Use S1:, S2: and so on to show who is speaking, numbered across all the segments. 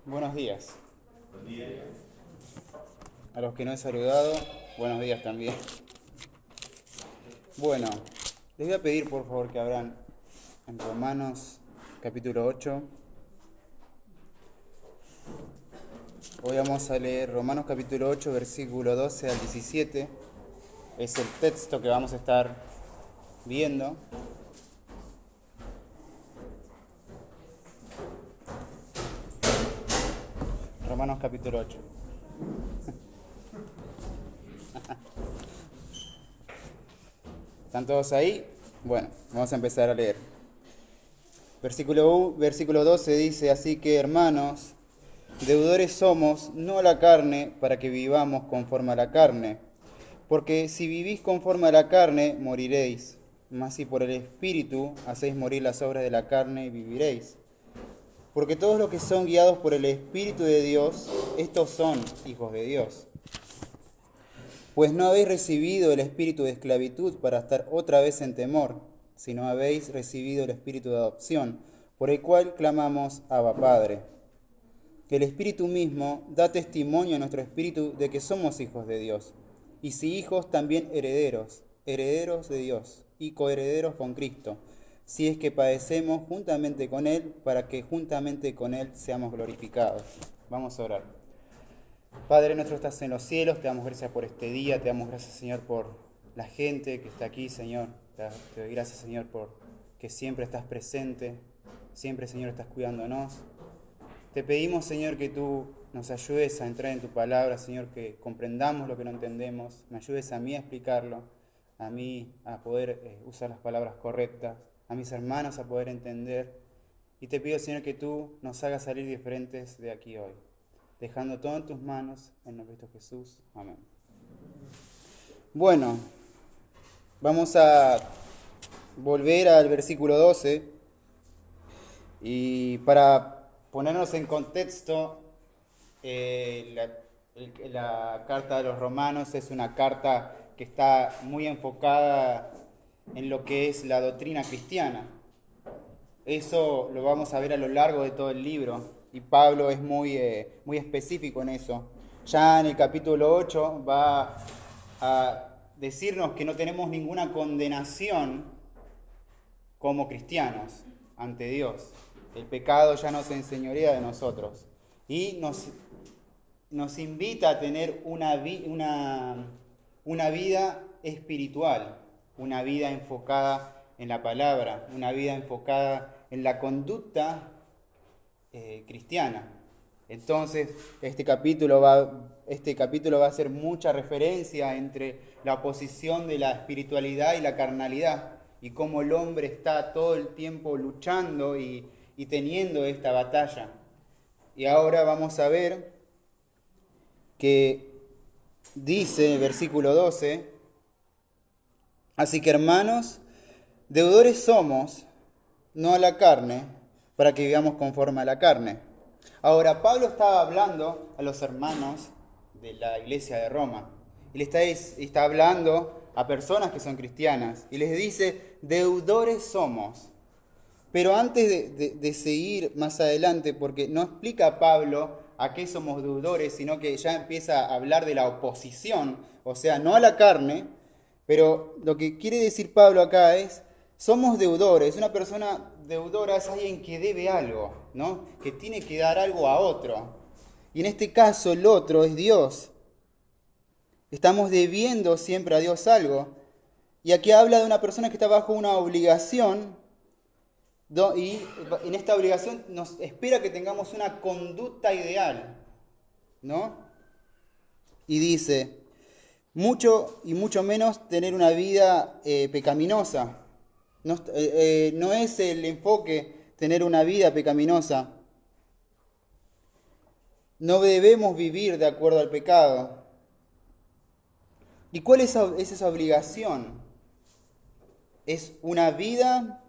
S1: Buenos días.
S2: Buen día.
S1: A los que no he saludado, buenos días también. Bueno, les voy a pedir por favor que abran en Romanos capítulo 8. Hoy vamos a leer Romanos capítulo 8, versículo 12 al 17. Es el texto que vamos a estar viendo. Romanos capítulo 8. ¿Están todos ahí? Bueno, vamos a empezar a leer. Versículo 12 dice: así que, hermanos, deudores somos, no a la carne, para que vivamos conforme a la carne. Porque si vivís conforme a la carne, moriréis. Mas si por el Espíritu hacéis morir las obras de la carne, viviréis. Porque todos los que son guiados por el Espíritu de Dios, estos son hijos de Dios. Pues no habéis recibido el espíritu de esclavitud para estar otra vez en temor, sino habéis recibido el espíritu de adopción, por el cual clamamos Abba Padre. Que el Espíritu mismo da testimonio a nuestro espíritu de que somos hijos de Dios, y si hijos, también herederos, herederos de Dios y coherederos con Cristo, si es que padecemos juntamente con Él, para que juntamente con Él seamos glorificados. Vamos a orar. Padre nuestro, estás en los cielos, te damos gracias por este día, te damos gracias, Señor, por la gente que está aquí, Señor. Te doy gracias, Señor, por que siempre estás presente, siempre, Señor, estás cuidándonos. Te pedimos, Señor, que tú nos ayudes a entrar en tu palabra, Señor, que comprendamos lo que no entendemos, me ayudes a mí a explicarlo, a mí a poder usar las palabras correctas, a mis hermanos a poder entender. Y te pido, Señor, que tú nos hagas salir diferentes de aquí hoy. Dejando todo en tus manos, en nombre de Jesús. Amén. Bueno, vamos a volver al versículo 12. Y para ponernos en contexto, la carta de los Romanos es una carta que está muy enfocada en lo que es la doctrina cristiana. Eso lo vamos a ver a lo largo de todo el libro. Y Pablo es muy específico en eso. Ya en el capítulo 8 va a decirnos que no tenemos ninguna condenación como cristianos ante Dios. El pecado ya no se enseñorea de nosotros. Y nos invita a tener una vida espiritual, una vida enfocada en la palabra, una vida enfocada en la conducta cristiana. Entonces, este capítulo va a hacer mucha referencia entre la oposición de la espiritualidad y la carnalidad, y cómo el hombre está todo el tiempo luchando y teniendo esta batalla. Y ahora vamos a ver que dice en el versículo 12: así que, hermanos, deudores somos, no a la carne, para que vivamos conforme a la carne. Ahora, Pablo estaba hablando a los hermanos de la iglesia de Roma. Y le está hablando a personas que son cristianas. Y les dice: deudores somos. Pero antes de seguir más adelante, porque no explica Pablo a qué somos deudores, sino que ya empieza a hablar de la oposición, o sea, no a la carne, pero lo que quiere decir Pablo acá es: somos deudores. Una persona deudora es alguien que debe algo, ¿no? Que tiene que dar algo a otro. Y en este caso el otro es Dios. Estamos debiendo siempre a Dios algo. Y aquí habla de una persona que está bajo una obligación, y en esta obligación nos espera que tengamos una conducta ideal, ¿no? Y dice: mucho y mucho menos tener una vida pecaminosa. No es el enfoque tener una vida pecaminosa. No debemos vivir de acuerdo al pecado. ¿Y cuál es esa obligación? Es una vida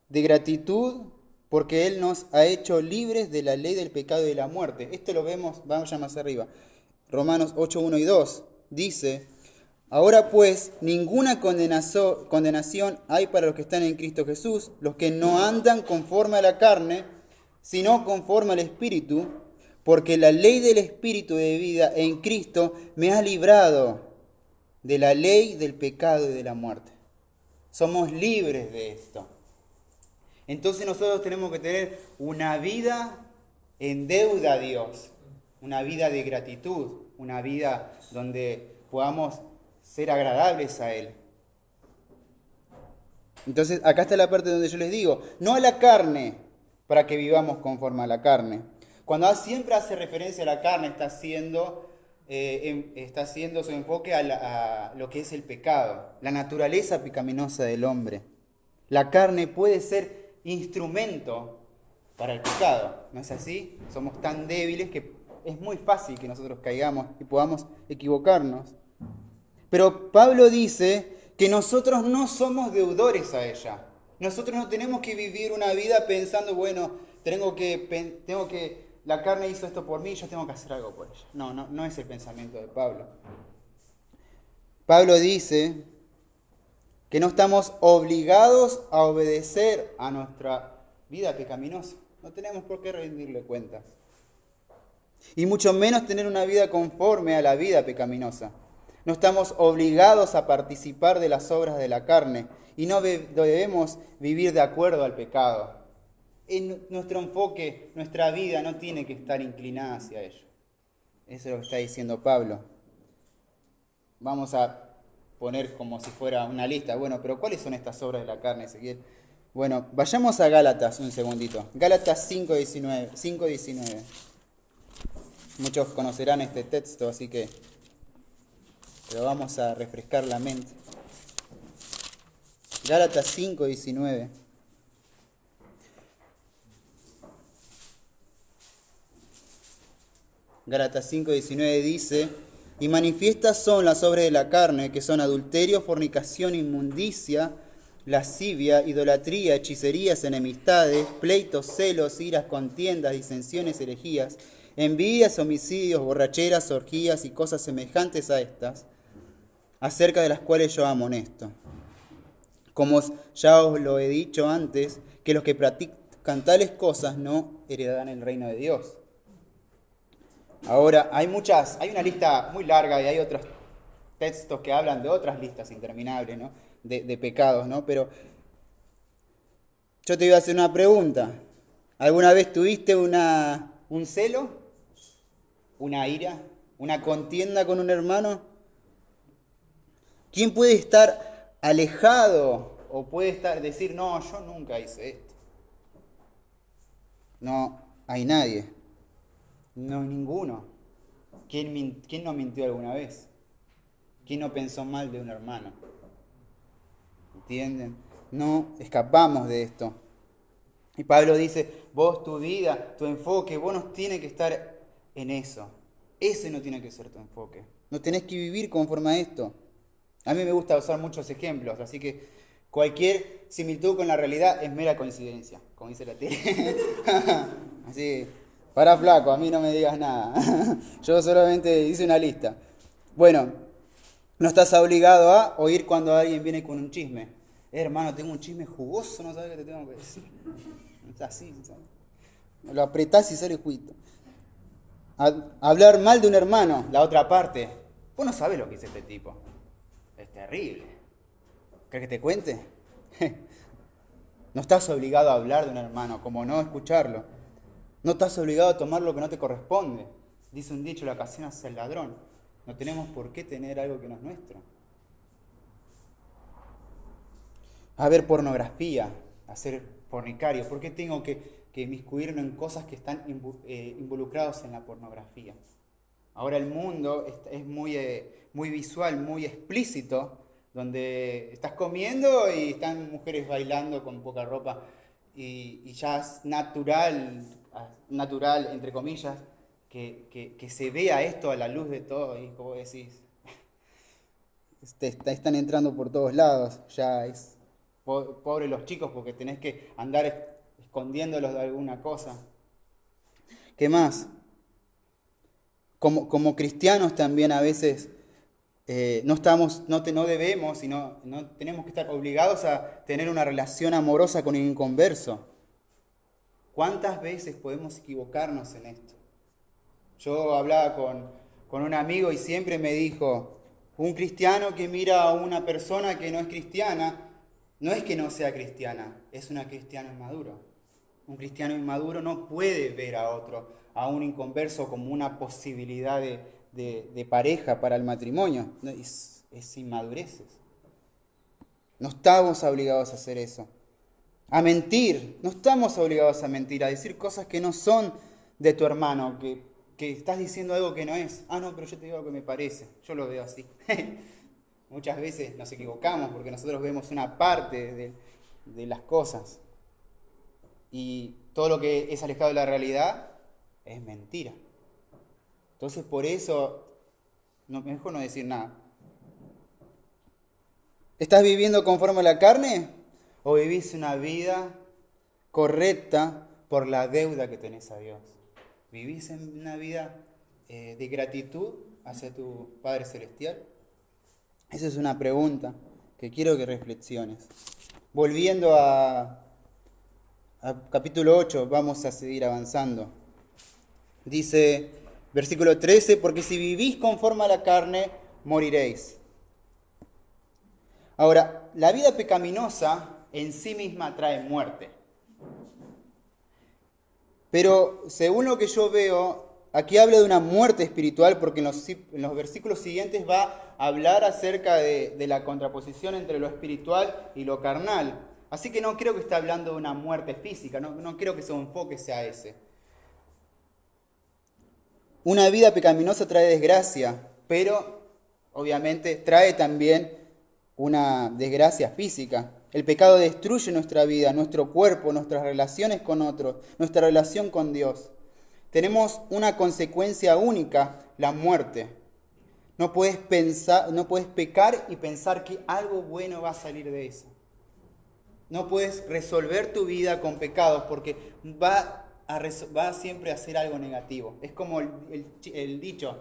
S1: de gratitud porque Él nos ha hecho libres de la ley del pecado y de la muerte. Esto lo vemos, vamos más arriba. Romanos 8, 1 y 2 dice: ahora pues, ninguna condenación hay para los que están en Cristo Jesús, los que no andan conforme a la carne, sino conforme al Espíritu, porque la ley del Espíritu de vida en Cristo me ha librado de la ley del pecado y de la muerte. Somos libres de esto. Entonces nosotros tenemos que tener una vida en deuda a Dios, una vida de gratitud, una vida donde podamos ser agradables a Él. Entonces acá está la parte donde yo les digo, no a la carne, para que vivamos conforme a la carne. Cuando siempre hace referencia a la carne, está haciendo su enfoque a lo que es el pecado, la naturaleza pecaminosa del hombre. La carne puede ser instrumento para el pecado, ¿no es así? Somos tan débiles que es muy fácil que nosotros caigamos y podamos equivocarnos. Pero Pablo dice que nosotros no somos deudores a ella. Nosotros no tenemos que vivir una vida pensando, bueno, la carne hizo esto por mí, yo tengo que hacer algo por ella. No es el pensamiento de Pablo. Pablo dice que no estamos obligados a obedecer a nuestra vida pecaminosa. No tenemos por qué rendirle cuentas. Y mucho menos tener una vida conforme a la vida pecaminosa. No estamos obligados a participar de las obras de la carne y no debemos vivir de acuerdo al pecado. Nuestro enfoque, nuestra vida no tiene que estar inclinada hacia ello. Eso es lo que está diciendo Pablo. Vamos a poner como si fuera una lista. Bueno, pero ¿cuáles son estas obras de la carne, Ezequiel? Bueno, vayamos a Gálatas un segundito. Gálatas 5:19. Muchos conocerán este texto, así que pero vamos a refrescar la mente. Gálatas 5:19. Gálatas 5:19 dice: y manifiestas son las obras de la carne, que son adulterio, fornicación, inmundicia, lascivia, idolatría, hechicerías, enemistades, pleitos, celos, iras, contiendas, disensiones, herejías, envidias, homicidios, borracheras, orgías y cosas semejantes a estas, acerca de las cuales yo amonesto. Como ya os lo he dicho antes, que los que practican tales cosas no heredarán el reino de Dios. Ahora, hay una lista muy larga y hay otros textos que hablan de otras listas interminables, ¿no? de pecados, ¿no? Pero yo te iba a hacer una pregunta. ¿Alguna vez tuviste un celo, una ira, una contienda con un hermano? ¿Quién puede estar alejado o puede decir, no, yo nunca hice esto? No hay nadie. No hay ninguno. ¿Quién no mintió alguna vez? ¿Quién no pensó mal de un hermano? ¿Entienden? No escapamos de esto. Y Pablo dice, vos, tu vida, tu enfoque, vos no tienes que estar en eso. Ese no tiene que ser tu enfoque. No tenés que vivir conforme a esto. A mí me gusta usar muchos ejemplos, así que cualquier similitud con la realidad es mera coincidencia, como dice la tele. Así, para flaco, a mí no me digas nada. Yo solamente hice una lista. Bueno, no estás obligado a oír cuando alguien viene con un chisme. Hermano, tengo un chisme jugoso, no sabes qué te tengo que decir. Es así, ¿sabes? Lo apretás y sale juguito. Hablar mal de un hermano, la otra parte. Vos no sabés lo que hizo este tipo. Es terrible. ¿Crees que te cuente? No estás obligado a hablar de un hermano, como no escucharlo. No estás obligado a tomar lo que no te corresponde. Dice un dicho, la ocasión hace el ladrón. No tenemos por qué tener algo que no es nuestro. A ver pornografía, a ser fornicario. ¿Por qué tengo que inmiscuirme en cosas que están involucrados en la pornografía? Ahora el mundo es muy visual, muy explícito, donde estás comiendo y están mujeres bailando con poca ropa y ya es natural, entre comillas, que se vea esto a la luz de todo y como decís, están entrando por todos lados, ya es pobre los chicos porque tenés que andar escondiéndolos de alguna cosa. ¿Qué más? Como cristianos también a veces no debemos y no tenemos que estar obligados a tener una relación amorosa con el inconverso. ¿Cuántas veces podemos equivocarnos en esto? Yo hablaba con un amigo y siempre me dijo, un cristiano que mira a una persona que no es cristiana, no es que no sea cristiana, es una cristiana inmaduro. Un cristiano inmaduro no puede ver a otro, a un inconverso, como una posibilidad de pareja para el matrimonio. No, es inmadureces. No estamos obligados a hacer eso. A mentir, no estamos obligados a mentir, a decir cosas que no son de tu hermano, que estás diciendo algo que no es. Ah, no, pero yo te digo lo que me parece, yo lo veo así. Muchas veces nos equivocamos porque nosotros vemos una parte de las cosas. Y todo lo que es alejado de la realidad es mentira. Entonces por eso, mejor no decir nada. ¿Estás viviendo conforme a la carne? ¿O vivís una vida correcta por la deuda que tenés a Dios? ¿Vivís en una vida de gratitud hacia tu Padre Celestial? Esa es una pregunta que quiero que reflexiones. Volviendo a capítulo 8, vamos a seguir avanzando. Dice, versículo 13, porque si vivís conforme a la carne, moriréis. Ahora, la vida pecaminosa en sí misma trae muerte. Pero según lo que yo veo, aquí habla de una muerte espiritual porque en los versículos siguientes va a hablar acerca de la contraposición entre lo espiritual y lo carnal. Así que no creo que esté hablando de una muerte física, no creo que su enfoque sea ese. Una vida pecaminosa trae desgracia, pero obviamente trae también una desgracia física. El pecado destruye nuestra vida, nuestro cuerpo, nuestras relaciones con otros, nuestra relación con Dios. Tenemos una consecuencia única, la muerte. No puedes pecar y pensar que algo bueno va a salir de eso. No puedes resolver tu vida con pecados porque va siempre a ser algo negativo. Es como el dicho,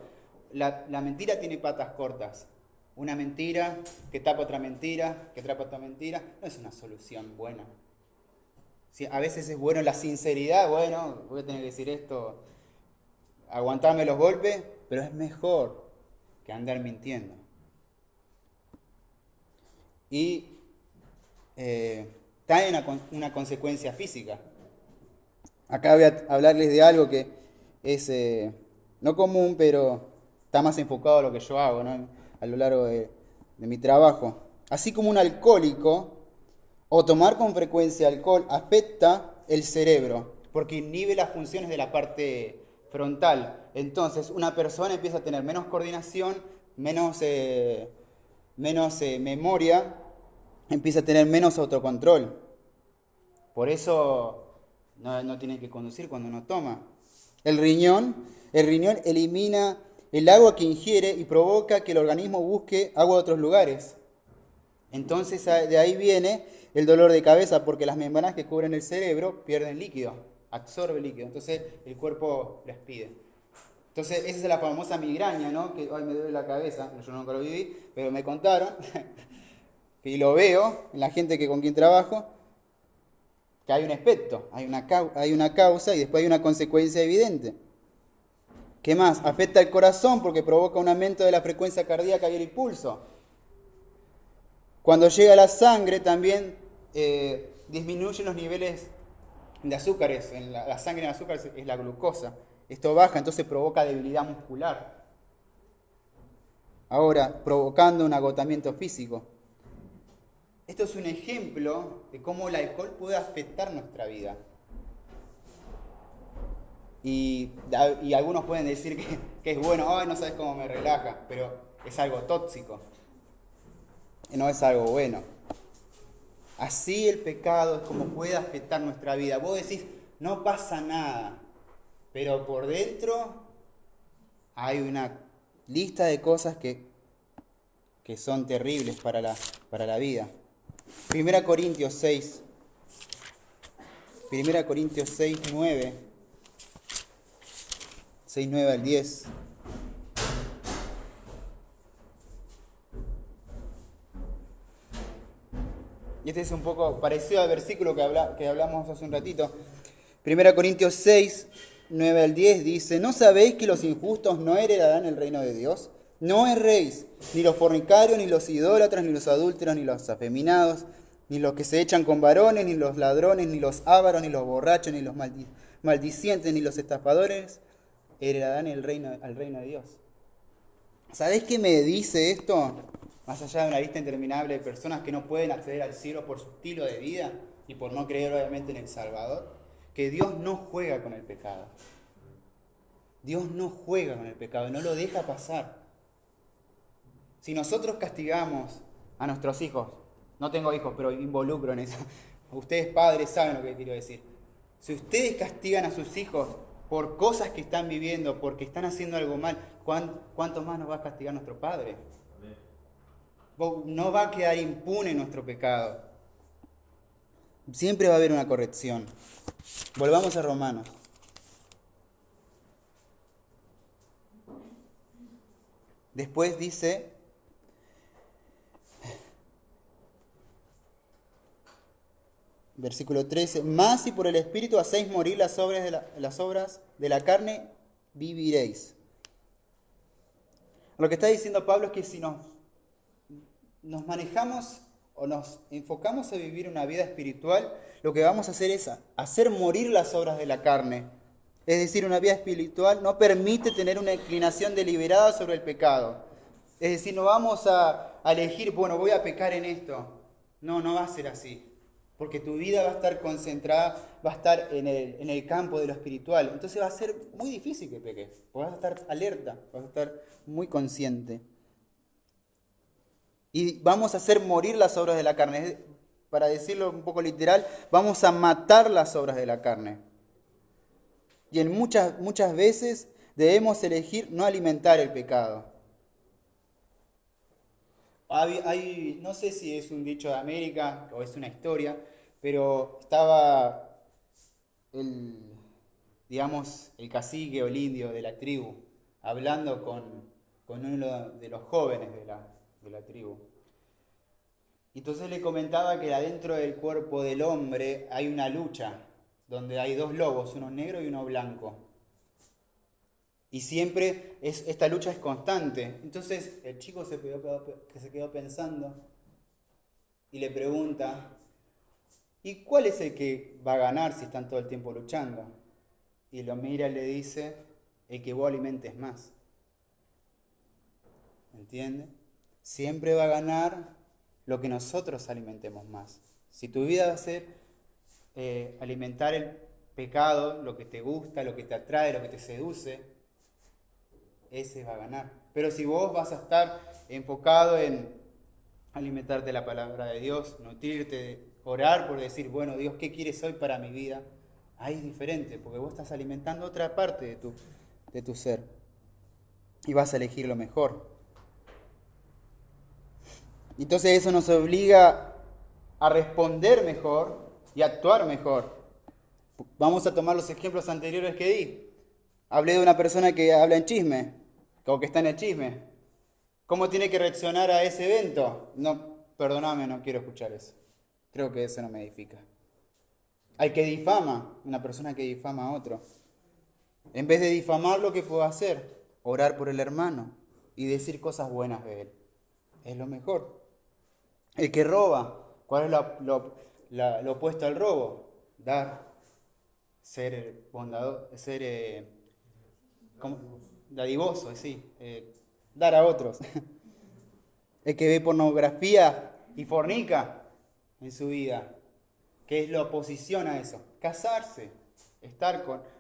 S1: la mentira tiene patas cortas. Una mentira que tapa otra mentira, que tapa otra mentira, no es una solución buena. Si a veces es bueno la sinceridad, bueno, voy a tener que decir esto, aguantarme los golpes, pero es mejor que andar mintiendo. Y trae una consecuencia física. Acá voy a hablarles de algo que es no común, pero está más enfocado a lo que yo hago, ¿no? A lo largo de mi trabajo. Así como un alcohólico o tomar con frecuencia alcohol afecta el cerebro porque inhibe las funciones de la parte frontal. Entonces una persona empieza a tener menos coordinación, menos memoria, empieza a tener menos autocontrol. Por eso no tiene que conducir cuando no toma. El riñón elimina el agua que ingiere y provoca que el organismo busque agua de otros lugares. Entonces de ahí viene el dolor de cabeza porque las membranas que cubren el cerebro pierden líquido, absorbe líquido. Entonces el cuerpo les pide. Entonces esa es la famosa migraña, ¿no? Que hoy me duele la cabeza, yo nunca lo viví, pero me contaron, y lo veo en la gente con quien trabajo, que hay un efecto, hay una causa y después hay una consecuencia evidente. ¿Qué más? Afecta el corazón porque provoca un aumento de la frecuencia cardíaca y el pulso. Cuando llega la sangre también disminuyen los niveles de azúcares. En la sangre en azúcar es la glucosa. Esto baja, entonces provoca debilidad muscular. Ahora, provocando un agotamiento físico. Esto es un ejemplo de cómo el alcohol puede afectar nuestra vida. Y algunos pueden decir que es bueno, ay, no sabes cómo me relaja, pero es algo tóxico. No es algo bueno. Así el pecado es como puede afectar nuestra vida. Vos decís, no pasa nada, pero por dentro hay una lista de cosas que son terribles para la vida. 1 Corintios 6, 9. 6:9 al 10. Y este es un poco parecido al versículo que hablamos hace un ratito. 1 Corintios 6, 9 al 10 dice, ¿no sabéis que los injustos no heredarán el reino de Dios? No erréis, ni los fornicarios, ni los idólatras, ni los adúlteros, ni los afeminados, ni los que se echan con varones, ni los ladrones, ni los ávaros, ni los borrachos, ni los maldicientes, ni los estafadores, heredarán al reino de Dios. ¿Sabéis qué me dice esto? Más allá de una lista interminable de personas que no pueden acceder al cielo por su estilo de vida y por no creer obviamente en el Salvador, que Dios no juega con el pecado. Dios no juega con el pecado, no lo deja pasar. Si nosotros castigamos a nuestros hijos, no tengo hijos, pero involucro en eso. Ustedes padres saben lo que quiero decir. Si ustedes castigan a sus hijos por cosas que están viviendo, porque están haciendo algo mal, ¿cuánto más nos va a castigar nuestro Padre? No va a quedar impune nuestro pecado. Siempre va a haber una corrección. Volvamos a Romanos. Después dice, versículo 13, más si por el Espíritu hacéis morir las obras de la carne, viviréis. Lo que está diciendo Pablo es que si nos manejamos o nos enfocamos a vivir una vida espiritual, lo que vamos a hacer es hacer morir las obras de la carne. Es decir, una vida espiritual no permite tener una inclinación deliberada sobre el pecado. Es decir, no vamos a elegir, bueno, voy a pecar en esto. No va a ser así. Porque tu vida va a estar concentrada, va a estar en el campo de lo espiritual. Entonces va a ser muy difícil que peques. Vas a estar alerta, vas a estar muy consciente. Y vamos a hacer morir las obras de la carne. Para decirlo un poco literal, vamos a matar las obras de la carne. Y en muchas veces debemos elegir no alimentar el pecado. No sé si es un dicho de América o es una historia, pero estaba el cacique o el indio de la tribu hablando con uno de los jóvenes de la tribu. Entonces le comentaba que adentro del cuerpo del hombre hay una lucha, donde hay dos lobos, uno negro y uno blanco. Y siempre esta lucha es constante. Entonces el chico se quedó pensando y le pregunta, ¿y cuál es el que va a ganar si están todo el tiempo luchando? Y lo mira y le dice, el que vos alimentes más. ¿Entiende? Siempre va a ganar lo que nosotros alimentemos más. Si tu vida va a ser alimentar el pecado, lo que te gusta, lo que te atrae, lo que te seduce, ese va a ganar. Pero si vos vas a estar enfocado en alimentarte la palabra de Dios, nutrirte, orar por decir, bueno, Dios, ¿qué quieres hoy para mi vida? Ahí es diferente, porque vos estás alimentando otra parte de tu ser. Y vas a elegir lo mejor. Entonces eso nos obliga a responder mejor y actuar mejor. Vamos a tomar los ejemplos anteriores que di. Hablé de una persona que habla en chisme, o que está en el chisme. ¿Cómo tiene que reaccionar a ese evento? No, perdóname, no quiero escuchar eso. Creo que eso no me edifica. Al que difama, una persona que difama a otro. En vez de difamarlo, ¿qué puedo hacer? Orar por el hermano y decir cosas buenas de él. Es lo mejor. El que roba, ¿cuál es lo opuesto al robo? Dar, ser bondadoso, ser dadivoso, sí, dar a otros. El que ve pornografía y fornica en su vida, ¿qué es la oposición a eso? Casarse,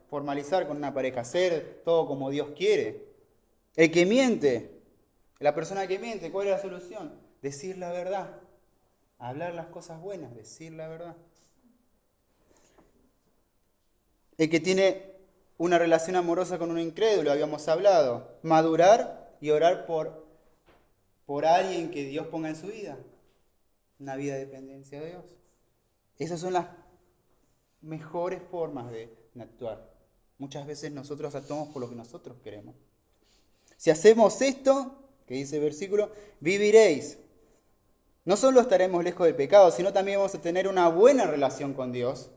S1: formalizar con una pareja, hacer todo como Dios quiere. El que miente, la persona que miente, ¿cuál es la solución? Decir la verdad, hablar las cosas buenas, decir la verdad. El que tiene una relación amorosa con un incrédulo, habíamos hablado, madurar y orar por alguien que Dios ponga en su vida, una vida de dependencia de Dios. Esas son las mejores formas de actuar. Muchas veces nosotros actuamos por lo que nosotros queremos. Si hacemos esto, que dice el versículo, viviréis. No solo estaremos lejos del pecado, sino también vamos a tener una buena relación con Dios.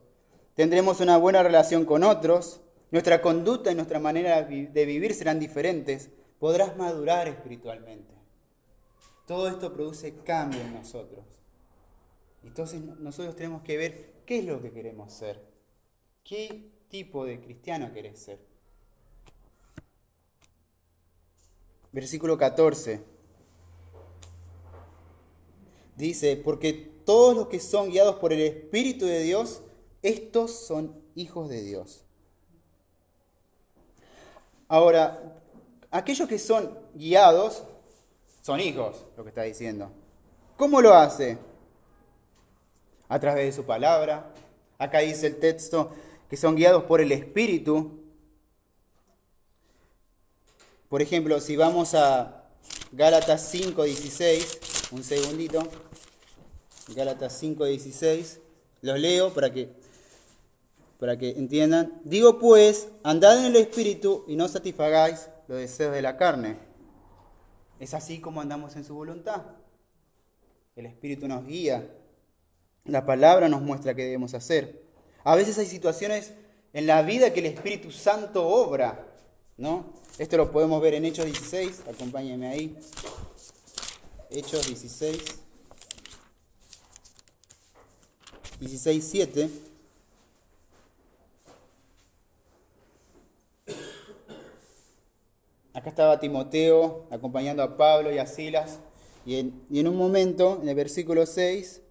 S1: Tendremos una buena relación con otros nuestra conducta y nuestra manera de vivir serán diferentes, podrás madurar espiritualmente. Todo esto produce cambio en nosotros. Entonces nosotros tenemos que ver qué es lo que queremos ser. ¿Qué tipo de cristiano querés ser? Versículo 14. Dice, porque todos los que son guiados por el Espíritu de Dios, estos son hijos de Dios. Ahora, aquellos que son guiados son hijos, lo que está diciendo. ¿Cómo lo hace? A través de su palabra. Acá dice el texto que son guiados por el Espíritu. Por ejemplo, si vamos a Gálatas 5:16, un segundito. Gálatas 5:16, los leo para que entiendan. Digo pues, andad en el Espíritu y no satisfagáis los deseos de la carne. Es así como andamos en su voluntad. El Espíritu nos guía. La palabra nos muestra qué debemos hacer. A veces hay situaciones en la vida que el Espíritu Santo obra, ¿no? Esto lo podemos ver en Hechos 16. Acompáñenme ahí. Hechos 16:7. Acá estaba Timoteo acompañando a Pablo y a Silas. Y en un momento, en el versículo 7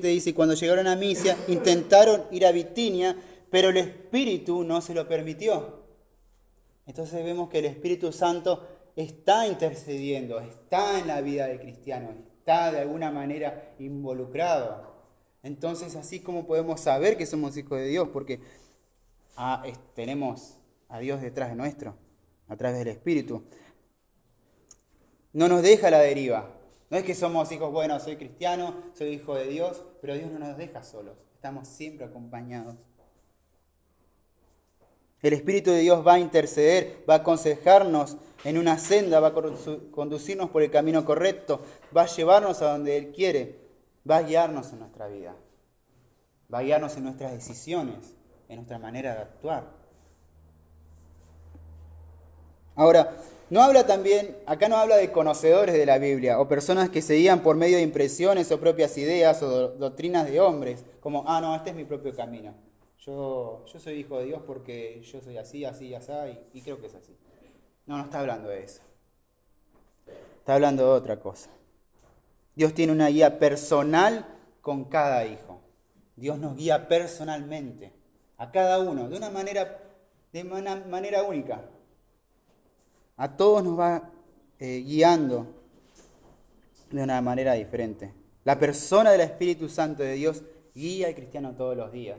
S1: dice, cuando llegaron a Misia, intentaron ir a Bitinia, pero el Espíritu no se lo permitió. Entonces vemos que el Espíritu Santo está intercediendo, está en la vida del cristiano, está de alguna manera involucrado. Entonces, así como podemos saber que somos hijos de Dios, porque tenemos a Dios detrás de nuestro, a través del Espíritu. No nos deja a la deriva. No es que somos hijos, bueno, soy cristiano, soy hijo de Dios, pero Dios no nos deja solos. Estamos siempre acompañados. El Espíritu de Dios va a interceder, va a aconsejarnos en una senda, va a conducirnos por el camino correcto, va a llevarnos a donde Él quiere, va a guiarnos en nuestra vida, va a guiarnos en nuestras decisiones, en nuestra manera de actuar. Ahora, acá no habla de conocedores de la Biblia, o personas que se guían por medio de impresiones o propias ideas o doctrinas de hombres, como, no, este es mi propio camino. Yo soy hijo de Dios porque yo soy así, así, así, y creo que es así. No está hablando de eso. Está hablando de otra cosa. Dios tiene una guía personal con cada hijo. Dios nos guía personalmente, a cada uno, de una manera única. A todos nos va guiando de una manera diferente. La persona del Espíritu Santo de Dios guía al cristiano todos los días.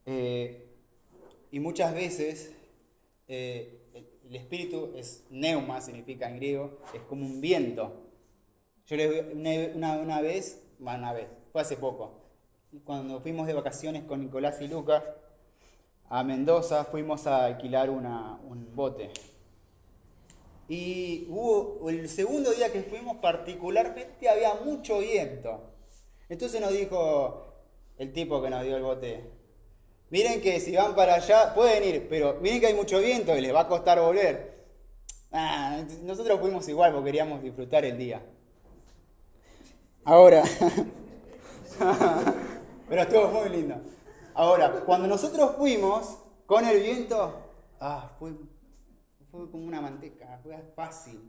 S1: Y muchas veces el Espíritu es neuma, significa en griego, es como un viento. Yo una vez, fue hace poco, cuando fuimos de vacaciones con Nicolás y Lucas, a Mendoza, fuimos a alquilar un bote. Y el segundo día que fuimos particularmente había mucho viento. Entonces nos dijo el tipo que nos dio el bote, miren que si van para allá pueden ir, pero miren que hay mucho viento y les va a costar volver. Nosotros fuimos igual porque queríamos disfrutar el día. Ahora, pero estuvo muy lindo. Ahora, cuando nosotros fuimos con el viento, fue como una manteca, fue fácil.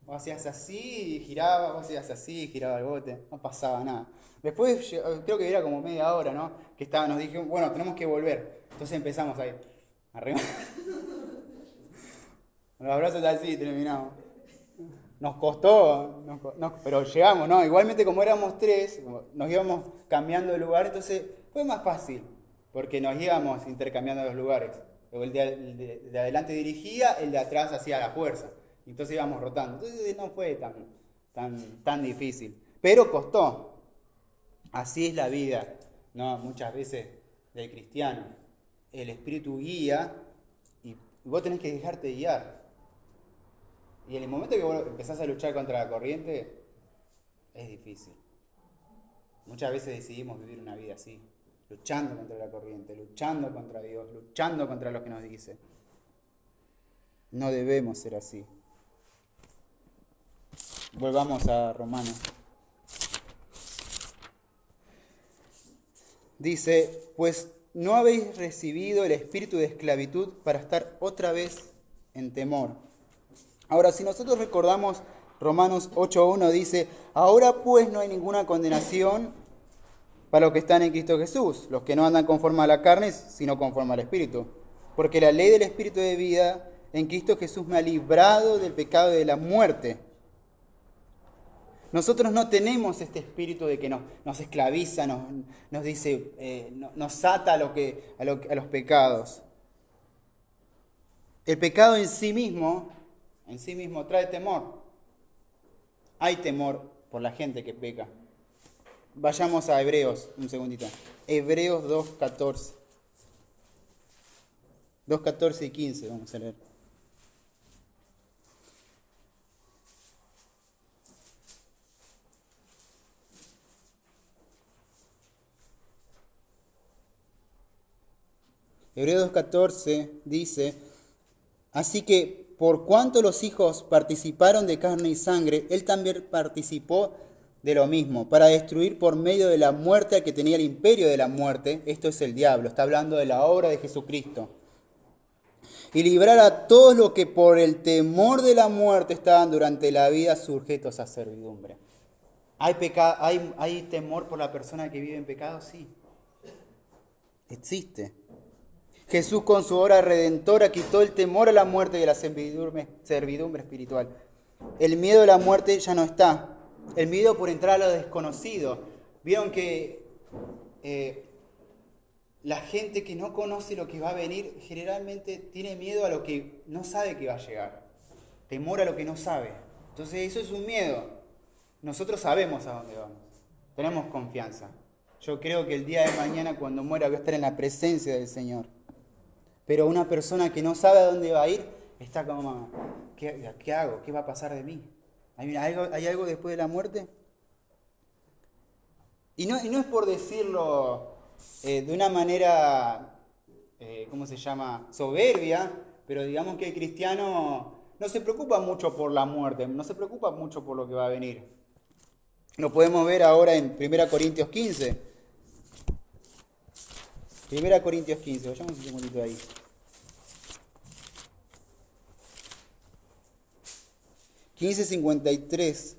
S1: Vos hacías así y giraba, vos hacías así y giraba el bote, no pasaba nada. Después, creo que era como media hora, ¿no? Que nos dijeron, bueno, tenemos que volver. Entonces empezamos ahí, arriba. Los abrazos así terminamos. Nos costó, pero llegamos, ¿no? Igualmente como éramos tres, nos íbamos cambiando de lugar, entonces fue más fácil, porque nos íbamos intercambiando los lugares. El de adelante dirigía, el de atrás hacía la fuerza. Entonces íbamos rotando. Entonces no fue tan difícil. Pero costó. Así es la vida, ¿no? Muchas veces del cristiano. El Espíritu guía y vos tenés que dejarte guiar. Y en el momento que vos empezás a luchar contra la corriente, es difícil. Muchas veces decidimos vivir una vida así. luchando contra la corriente, luchando contra Dios, luchando contra lo que nos dice. No debemos ser así. Volvamos a Romanos. Dice, pues no habéis recibido el espíritu de esclavitud para estar otra vez en temor. Ahora, si nosotros recordamos Romanos 8.1 dice, ahora pues no hay ninguna condenación para los que están en Cristo Jesús, los que no andan conforme a la carne, sino conforme al Espíritu. Porque la ley del Espíritu de vida en Cristo Jesús me ha librado del pecado y de la muerte. Nosotros no tenemos este espíritu de que nos esclaviza, nos dice, nos ata a los pecados. El pecado en sí mismo trae temor. Hay temor por la gente que peca. Vayamos a Hebreos, un segundito. Hebreos 2.14. 2.14 y 15 vamos a leer. Hebreos 2.14 dice, así que por cuanto los hijos participaron de carne y sangre, él también participó de lo mismo, para destruir por medio de la muerte al que tenía el imperio de la muerte, esto es el diablo, está hablando de la obra de Jesucristo, y librar a todos los que por el temor de la muerte estaban durante la vida sujetos a servidumbre. ¿Hay temor por la persona que vive en pecado? Sí, existe. Jesús con su obra redentora quitó el temor a la muerte y a la servidumbre espiritual. El miedo a la muerte ya no está. El miedo por entrar a lo desconocido. Vieron que la gente que no conoce lo que va a venir generalmente tiene miedo a lo que no sabe que va a llegar. Temor a lo que no sabe. Entonces eso es un miedo. Nosotros sabemos a dónde vamos. Tenemos confianza. Yo creo que el día de mañana cuando muera voy a estar en la presencia del Señor. Pero una persona que no sabe a dónde va a ir, está como, ¿qué hago? ¿Qué va a pasar de mí? ¿Hay algo después de la muerte? Y no es por decirlo de una manera, ¿cómo se llama? Soberbia, pero digamos que el cristiano no se preocupa mucho por la muerte, no se preocupa mucho por lo que va a venir. Lo podemos ver ahora en 1 Corintios 15. 1 Corintios 15, vayamos un segundito ahí. $15.53.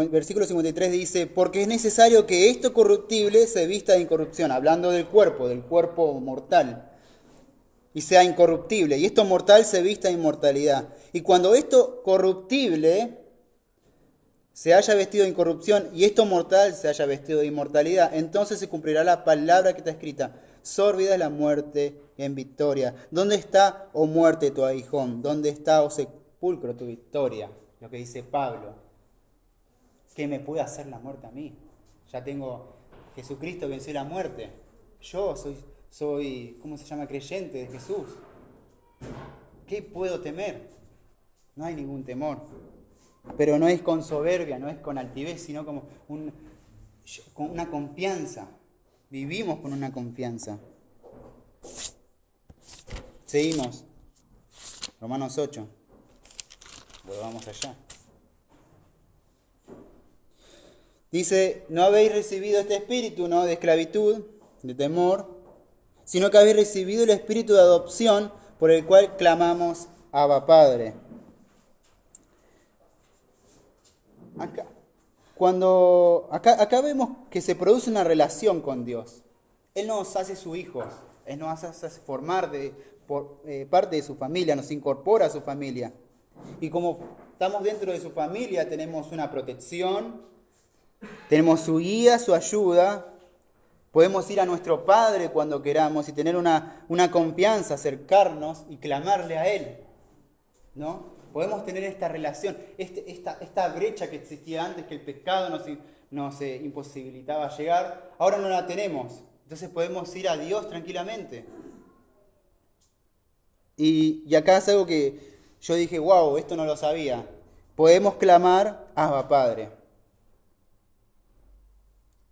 S1: Versículo 53 dice, porque es necesario que esto corruptible se vista de incorrupción, hablando del cuerpo mortal, y sea incorruptible, y esto mortal se vista de inmortalidad. Y cuando esto corruptible se haya vestido de incorrupción y esto mortal se haya vestido de inmortalidad, entonces se cumplirá la palabra que está escrita, sórbida es la muerte en victoria. ¿Dónde está, oh muerte, tu aguijón? ¿Dónde está, oh sepulcro, tu victoria? Lo que dice Pablo. ¿Qué me puede hacer la muerte a mí? Ya tengo Jesucristo venció la muerte. Yo soy, ¿cómo se llama? Creyente de Jesús. ¿Qué puedo temer? No hay ningún temor. Pero no es con soberbia, no es con altivez, sino como con una confianza. Vivimos con una confianza. Seguimos. Romanos 8. Volvamos allá. Dice, no habéis recibido este espíritu, ¿no?, de esclavitud, de temor, sino que habéis recibido el espíritu de adopción por el cual clamamos Abba Padre. Acá vemos que se produce una relación con Dios. Él nos hace sus hijos, Él nos hace formar parte de su familia, nos incorpora a su familia. Y como estamos dentro de su familia, tenemos una protección, tenemos su guía, su ayuda. Podemos ir a nuestro Padre cuando queramos y tener una confianza, acercarnos y clamarle a Él, ¿no? Podemos tener esta relación, esta brecha que existía antes, que el pecado nos imposibilitaba llegar, ahora no la tenemos. Entonces podemos ir a Dios tranquilamente. Y acá es algo que yo dije, wow, esto no lo sabía. Podemos clamar, Abba Padre.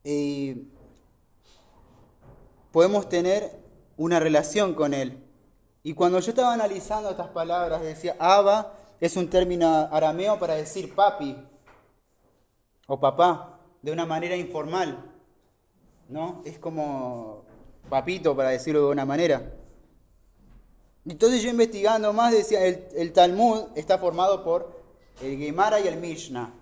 S1: Y podemos tener una relación con Él. Y cuando yo estaba analizando estas palabras, decía, Abba es un término arameo para decir papi o papá, de una manera informal, ¿no? Es como papito, para decirlo de una manera. Entonces yo investigando más decía, el Talmud está formado por el Gemara y el Mishnah.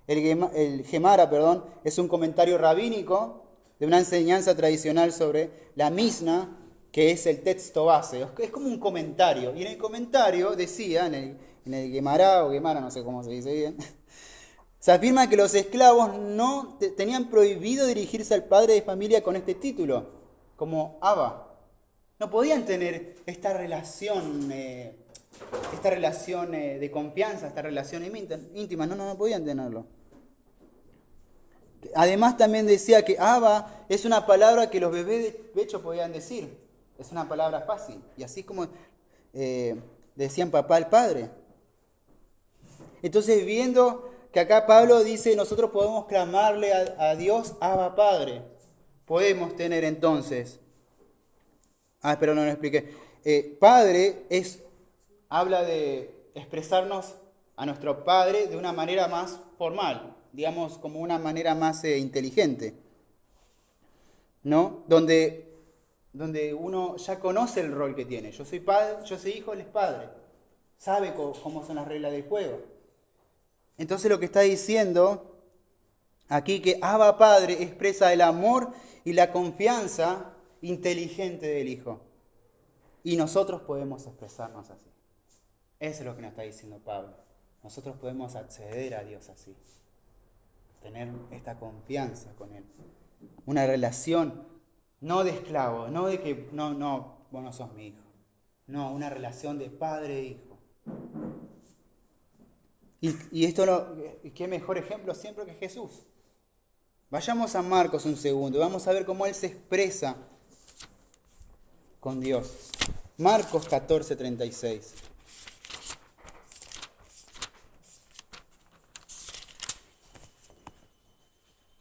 S1: El Gemara, perdón, es un comentario rabínico de una enseñanza tradicional sobre la Mishnah, que es el texto base. Es como un comentario. Y en el comentario decía, en el Gemara o Gemara, no sé cómo se dice bien, se afirma que los esclavos no tenían prohibido dirigirse al padre de familia con este título, como Abba. No podían tener esta relación de confianza, esta relación íntima, no podían tenerlo. Además también decía que Abba es una palabra que los bebés de pecho podían decir, es una palabra fácil, y así como decían papá al padre. Entonces viendo que acá Pablo dice, nosotros podemos clamarle a Dios Abba Padre, podemos tener entonces... pero no lo expliqué. Padre habla de expresarnos a nuestro Padre de una manera más formal, digamos como una manera más inteligente, ¿no? Donde uno ya conoce el rol que tiene. Yo soy padre, yo soy hijo, él es padre. Sabe cómo son las reglas del juego. Entonces lo que está diciendo aquí que Abba Padre expresa el amor y la confianza inteligente del Hijo. Y nosotros podemos expresarnos así. Eso es lo que nos está diciendo Pablo. Nosotros podemos acceder a Dios así. Tener esta confianza con Él. Una relación no de esclavo, no de que, vos no sos mi hijo. No, una relación de padre e hijo. Y esto qué mejor ejemplo siempre que Jesús. Vayamos a Marcos un segundo, vamos a ver cómo Él se expresa con Dios. Marcos 14:36.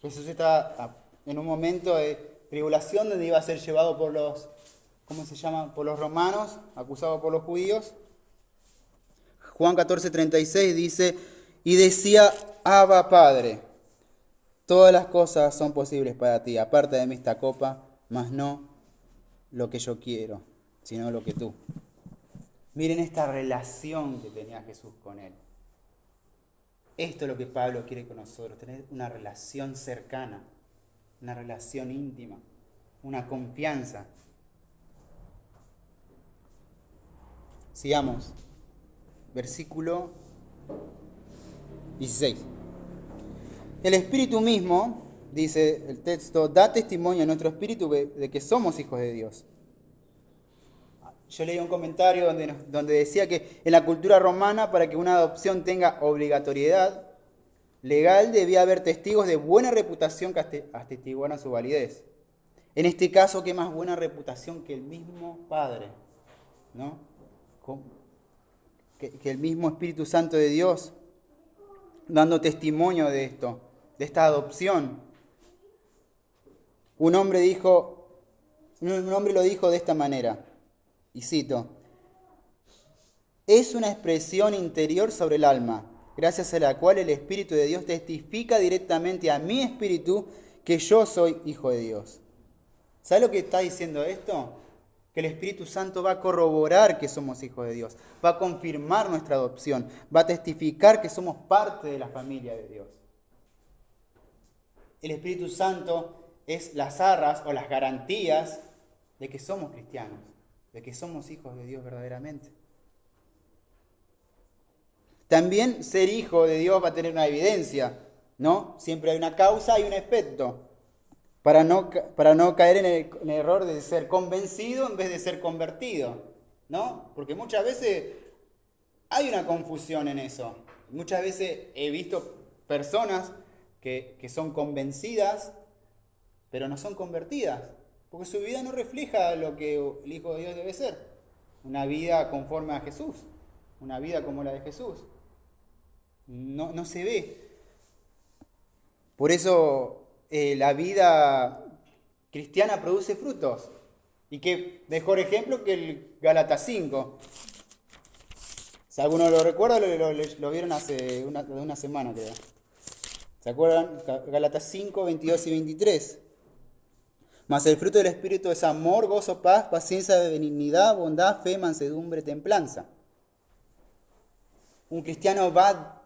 S1: Jesús está en un momento de tribulación donde iba a ser llevado por los, ¿cómo se llama? Por los romanos, acusado por los judíos. Juan 14:36 dice, y decía, Abba Padre, todas las cosas son posibles para ti, aparte de mí esta copa, mas no lo que yo quiero, sino lo que tú. Miren esta relación que tenía Jesús con Él. Esto es lo que Pablo quiere con nosotros, tener una relación cercana, una relación íntima, una confianza. Sigamos. Versículo 16. El Espíritu mismo, dice el texto, da testimonio a nuestro espíritu de que somos hijos de Dios. Yo leí un comentario donde decía que en la cultura romana, para que una adopción tenga obligatoriedad legal, debía haber testigos de buena reputación que atestiguaran su validez. En este caso, ¿qué más buena reputación que el mismo Padre? ¿No? Que el mismo Espíritu Santo de Dios dando testimonio de esto, de esta adopción. Un hombre lo dijo de esta manera, y cito, es una expresión interior sobre el alma, gracias a la cual el Espíritu de Dios testifica directamente a mi espíritu que yo soy hijo de Dios. ¿Sabe lo que está diciendo esto? Que el Espíritu Santo va a corroborar que somos hijos de Dios, va a confirmar nuestra adopción, va a testificar que somos parte de la familia de Dios. El Espíritu Santo es las arras o las garantías de que somos cristianos, de que somos hijos de Dios verdaderamente. También ser hijo de Dios va a tener una evidencia, ¿no? Siempre hay una causa y un efecto. Para no caer en el error de ser convencido en vez de ser convertido, ¿no? Porque muchas veces hay una confusión en eso. Muchas veces he visto personas que son convencidas, pero no son convertidas, porque su vida no refleja lo que el Hijo de Dios debe ser. una vida conforme a Jesús, una vida como la de Jesús. No se ve. Por eso la vida cristiana produce frutos. Y qué mejor ejemplo que el Gálatas 5. Si alguno lo recuerda, lo vieron hace una semana, creo. ¿Se acuerdan? Gálatas 5, 22 y 23. Mas el fruto del Espíritu es amor, gozo, paz, paciencia, benignidad, bondad, fe, mansedumbre, templanza. Un cristiano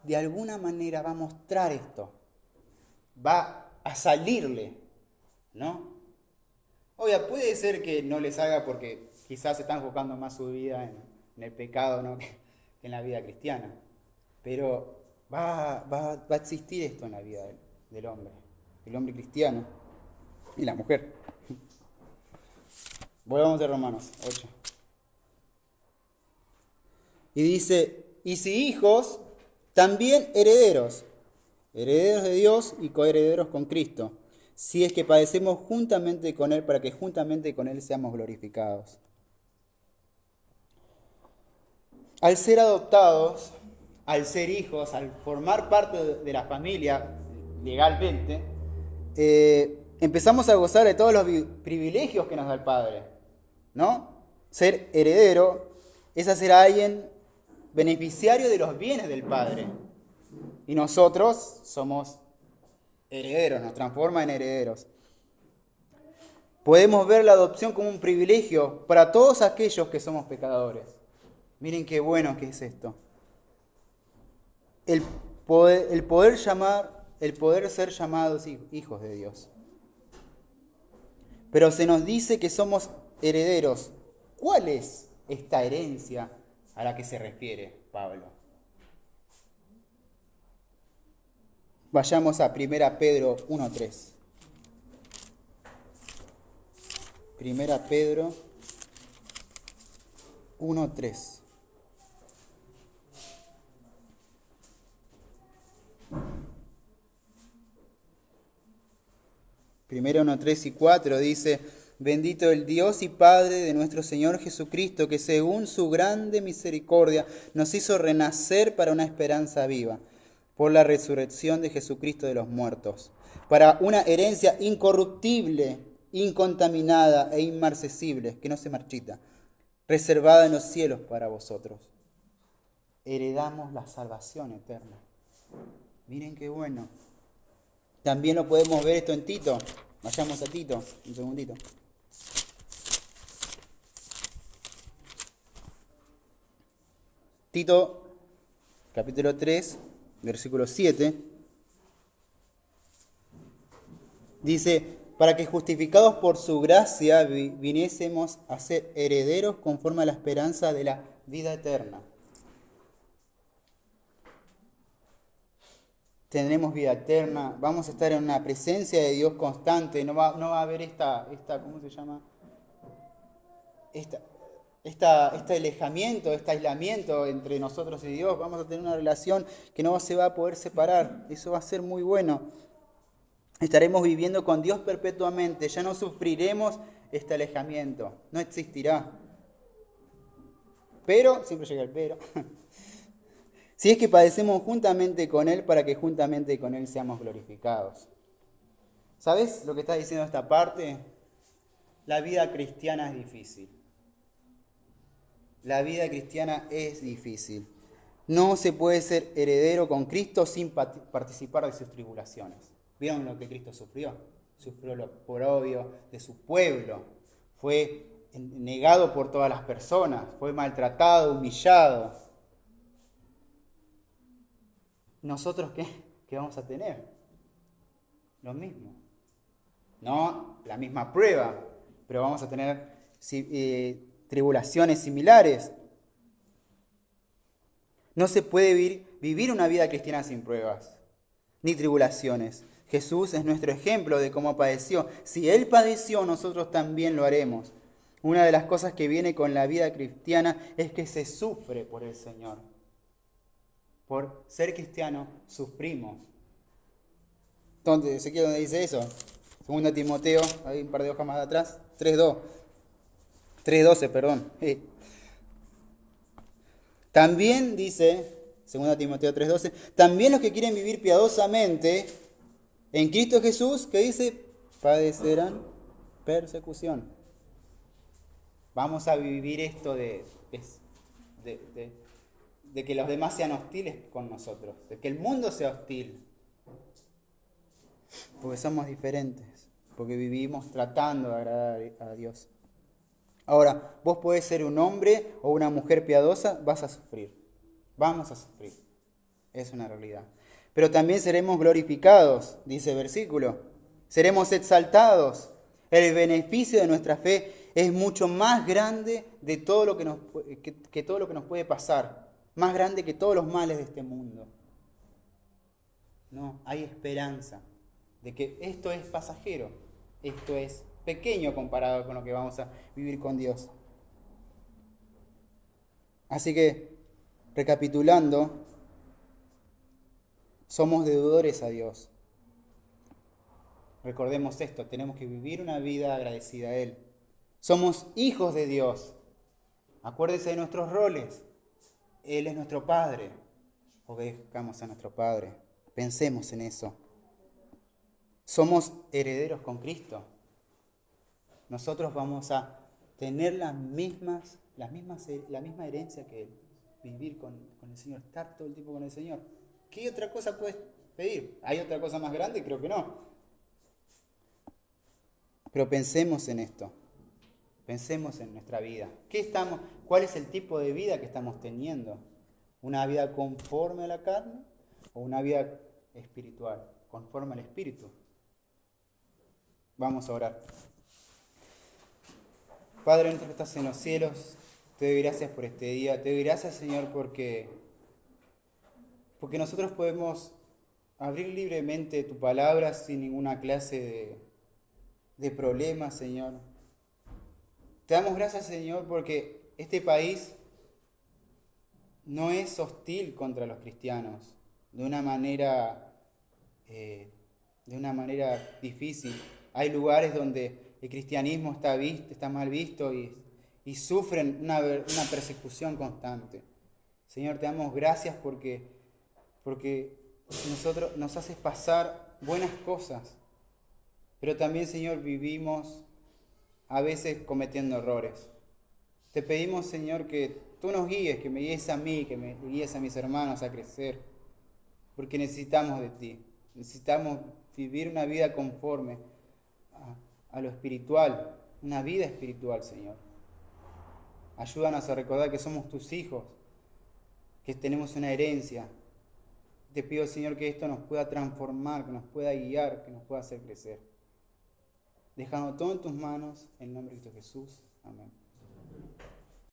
S1: de alguna manera, va a mostrar esto. Va a salirle, ¿no? Obvio, puede ser que no les haga porque quizás se está enfocando más su vida en el pecado, ¿no? que en la vida cristiana. Pero va a existir esto en la vida del hombre, el hombre cristiano y la mujer. Volvamos a Romanos 8. Y dice, y si hijos, también herederos, herederos de Dios y coherederos con Cristo, si es que padecemos juntamente con Él, para que juntamente con Él seamos glorificados. Al ser adoptados, al ser hijos, al formar parte de la familia legalmente, empezamos a gozar de todos los privilegios que nos da el Padre, ¿no? Ser heredero es hacer a alguien beneficiario de los bienes del Padre. Y nosotros somos herederos, nos transforma en herederos. Podemos ver la adopción como un privilegio para todos aquellos que somos pecadores. Miren qué bueno que es esto. El poder ser llamados hijos de Dios. Pero se nos dice que somos herederos. ¿Cuál es esta herencia a la que se refiere Pablo? Vayamos a 1 Pedro 1:3. 1 Pedro 1:3. Primero 1:3 y 4 dice: bendito el Dios y Padre de nuestro Señor Jesucristo, que según su grande misericordia nos hizo renacer para una esperanza viva, por la resurrección de Jesucristo de los muertos, para una herencia incorruptible, incontaminada e inmarcesible, que no se marchita, reservada en los cielos para vosotros. Heredamos la salvación eterna. Miren qué bueno. También lo podemos ver esto en Tito. Vayamos a Tito, un segundito. Tito, capítulo 3, versículo 7. Dice, para que justificados por su gracia viniésemos a ser herederos conforme a la esperanza de la vida eterna. Tendremos vida eterna, vamos a estar en una presencia de Dios constante, no va a haber esta ¿cómo se llama? Este alejamiento, este aislamiento entre nosotros y Dios. Vamos a tener una relación que no se va a poder separar. Eso va a ser muy bueno. Estaremos viviendo con Dios perpetuamente. Ya no sufriremos este alejamiento. No existirá. Pero, siempre llega el pero, si es que padecemos juntamente con Él, para que juntamente con Él seamos glorificados. ¿Sabes lo que está diciendo esta parte? La vida cristiana es difícil. La vida cristiana es difícil. No se puede ser heredero con Cristo sin participar de sus tribulaciones. ¿Vieron lo que Cristo sufrió? Sufrió lo oprobio de su pueblo. Fue negado por todas las personas. Fue maltratado, humillado. ¿Nosotros qué vamos a tener? Lo mismo. No la misma prueba, pero vamos a tener tribulaciones similares. No se puede vivir una vida cristiana sin pruebas, ni tribulaciones. Jesús es nuestro ejemplo de cómo padeció. Si Él padeció, nosotros también lo haremos. Una de las cosas que viene con la vida cristiana es que se sufre por el Señor. Por ser cristiano, sufrimos. ¿Dónde dice eso? 2 Timoteo, ahí un par de hojas más atrás, 3:12, perdón. También dice, 2 Timoteo 3:12, también los que quieren vivir piadosamente en Cristo Jesús, que dice, padecerán persecución. Vamos a vivir esto de que los demás sean hostiles con nosotros, de que el mundo sea hostil, porque somos diferentes, porque vivimos tratando de agradar a Dios. Ahora, vos podés ser un hombre o una mujer piadosa, vas a sufrir, vamos a sufrir, es una realidad. Pero también seremos glorificados, dice el versículo, seremos exaltados. El beneficio de nuestra fe es mucho más grande de todo lo que todo lo que nos puede pasar, más grande que todos los males de este mundo. No, hay esperanza de que esto es pasajero, esto es pequeño comparado con lo que vamos a vivir con Dios. Así que, recapitulando, somos deudores a Dios. Recordemos esto, tenemos que vivir una vida agradecida a Él. Somos hijos de Dios. Acuérdense de nuestros roles. Él es nuestro Padre. Obedezcamos a nuestro Padre. Pensemos en eso. Somos herederos con Cristo. Nosotros vamos a tener la misma herencia que Él. Vivir con el Señor, estar todo el tiempo con el Señor. ¿Qué otra cosa puedes pedir? ¿Hay otra cosa más grande? Creo que no. Pero pensemos en esto. Pensemos en nuestra vida. ¿Cuál es el tipo de vida que estamos teniendo? ¿Una vida conforme a la carne o una vida espiritual, conforme al Espíritu? Vamos a orar. Padre nuestro que estás en los cielos, te doy gracias por este día. Te doy gracias, Señor, porque nosotros podemos abrir libremente tu palabra sin ninguna clase de problemas, Señor. Te damos gracias, Señor, porque este país no es hostil contra los cristianos de una manera difícil. Hay lugares donde el cristianismo está mal visto y sufren una persecución constante. Señor, te damos gracias porque nosotros nos haces pasar buenas cosas, pero también, Señor, vivimos a veces cometiendo errores. Te pedimos, Señor, que tú nos guíes, que me guíes a mí, que me guíes a mis hermanos a crecer, porque necesitamos de ti. Necesitamos vivir una vida conforme a lo espiritual, una vida espiritual, Señor. Ayúdanos a recordar que somos tus hijos, que tenemos una herencia. Te pido, Señor, que esto nos pueda transformar, que nos pueda guiar, que nos pueda hacer crecer. Dejando todo en tus manos, en el nombre de Cristo Jesús. Amén.